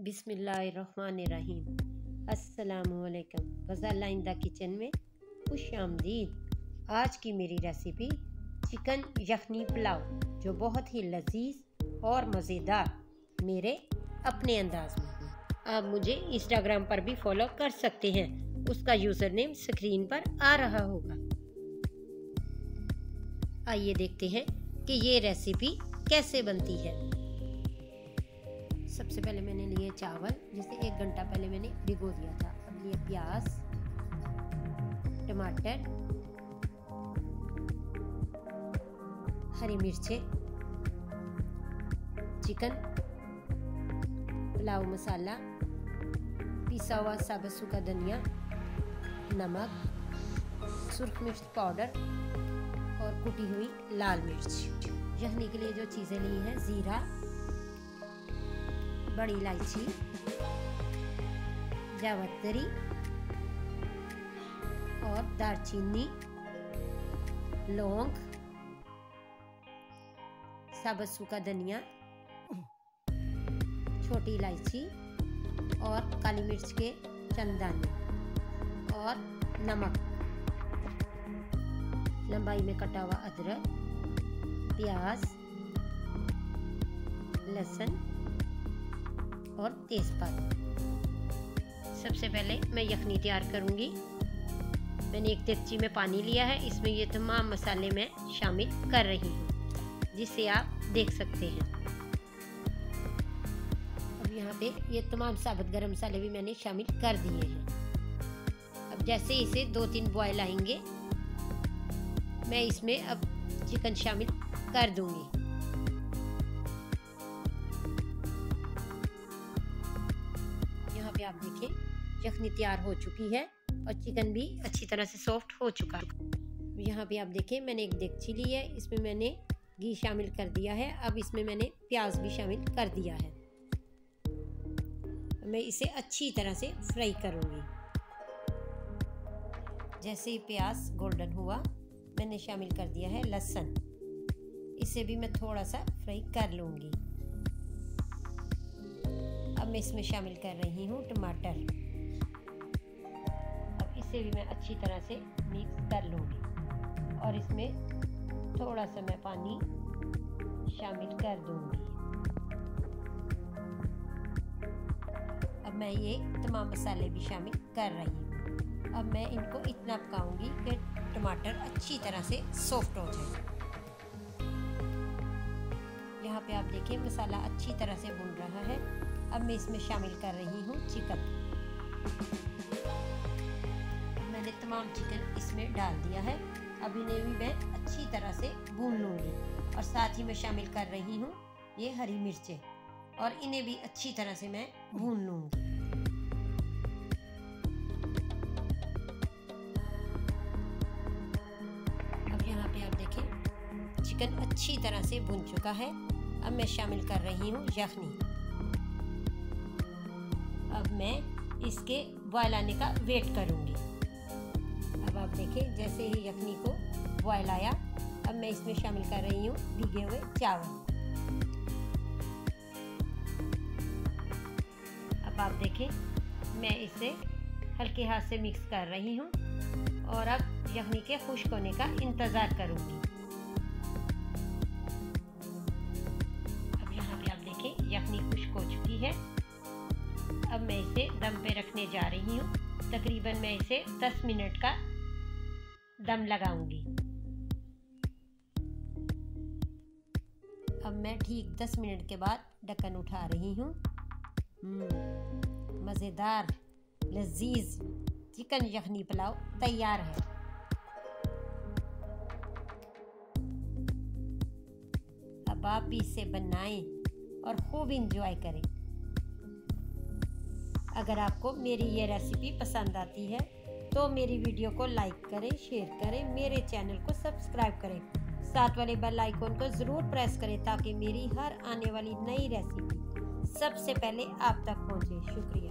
बिस्मिल्लाहिर्रहमानिर्रहीम। अस्सलामुअलैकुम। गज़ाल आइंदा किचन में खुश आमदीद। आज की मेरी रेसिपी चिकन यखनी पुलाव, जो बहुत ही लजीज और मज़ेदार मेरे अपने अंदाज में। आप मुझे इंस्टाग्राम पर भी फॉलो कर सकते हैं, उसका यूज़र नेम स्क्रीन पर आ रहा होगा। आइए देखते हैं कि ये रेसिपी कैसे बनती है। सबसे पहले मैंने लिए चावल, जिसे 1 घंटा पहले मैंने भिगो दिया था। अब लिए प्याज, टमाटर, हरी मिर्चें, चिकन, पुलाव मसाला, पिसा हुआ साबुत सूखा धनिया, नमक, सुर्ख मिर्च पाउडर और कुटी हुई लाल मिर्च। यखनी के लिए जो चीज़ें ली हैं: जीरा, बड़ी इलायची, जावित्री और दालचीनी, लौंग, साबुत सूखा धनिया, छोटी इलायची और काली मिर्च के चंद दाने और नमक, लंबाई में कटा हुआ अदरक, प्याज, लहसुन और तेजपात। सबसे पहले मैं यखनी तैयार करूंगी। मैंने एक देगची में पानी लिया है, इसमें ये तमाम मसाले मैं शामिल कर रही हूँ, जिसे आप देख सकते हैं। अब यहाँ पे ये तमाम साबुत गरम मसाले भी मैंने शामिल कर दिए हैं। अब जैसे इसे 2-3 बॉयल आएंगे, मैं इसमें अब चिकन शामिल कर दूंगी। आप देखें यखनी तैयार हो चुकी है और चिकन भी अच्छी तरह से सॉफ्ट हो चुका है। यहाँ पे आप देखें मैंने एक देगची ली है, इसमें मैंने घी शामिल कर दिया है। अब इसमें मैंने प्याज भी शामिल कर दिया है। मैं इसे अच्छी तरह से फ्राई करूँगी। जैसे ही प्याज गोल्डन हुआ, मैंने शामिल कर दिया है लहसुन। इसे भी मैं थोड़ा सा फ्राई कर लूँगी। अब मैं इसमें शामिल कर रही हूँ टमाटर। अब इसे भी मैं अच्छी तरह से मिक्स कर लूँगी और इसमें थोड़ा सा मैं पानी शामिल कर दूँगी। अब मैं ये तमाम मसाले भी शामिल कर रही हूँ। अब मैं इनको इतना पकाऊंगी कि टमाटर अच्छी तरह से सॉफ्ट हो जाए। यहाँ पे आप देखिए मसाला अच्छी तरह से भुन रहा है। अब मैं इसमें शामिल कर रही हूँ चिकन। मैंने तमाम चिकन इसमें डाल दिया है। अब इन्हें भी मैं अच्छी तरह से भून लूँगी और साथ ही मैं शामिल कर रही हूँ ये हरी मिर्चें, और इन्हें भी अच्छी तरह से मैं भून लूँगी। अब यहाँ पे आप देखें चिकन अच्छी तरह से भुन चुका है। अब मैं शामिल कर रही हूँ यखनी। अब मैं इसके बॉयल आने का वेट करूंगी। अब आप देखें जैसे ही यखनी को बॉयल आया, अब मैं इसमें शामिल कर रही हूँ भीगे हुए चावल। अब आप देखें मैं इसे हल्के हाथ से मिक्स कर रही हूँ और अब यखनी के खुश्क होने का इंतज़ार करूंगी। अब यहाँ पे आप देखें यखनी खुश्क हो चुकी है। अब मैं इसे दम पे रखने जा रही हूँ। तकरीबन मैं इसे 10 मिनट का दम लगाऊंगी। अब मैं ठीक 10 मिनट के बाद ढक्कन उठा रही हूँ। मज़ेदार लजीज चिकन यखनी पुलाव तैयार है। अब आप भी इसे बनाएं और खूब इंजॉय करें। अगर आपको मेरी ये रेसिपी पसंद आती है तो मेरी वीडियो को लाइक करें, शेयर करें, मेरे चैनल को सब्सक्राइब करें, साथ वाले बेल आइकन को ज़रूर प्रेस करें ताकि मेरी हर आने वाली नई रेसिपी सबसे पहले आप तक पहुंचे। शुक्रिया।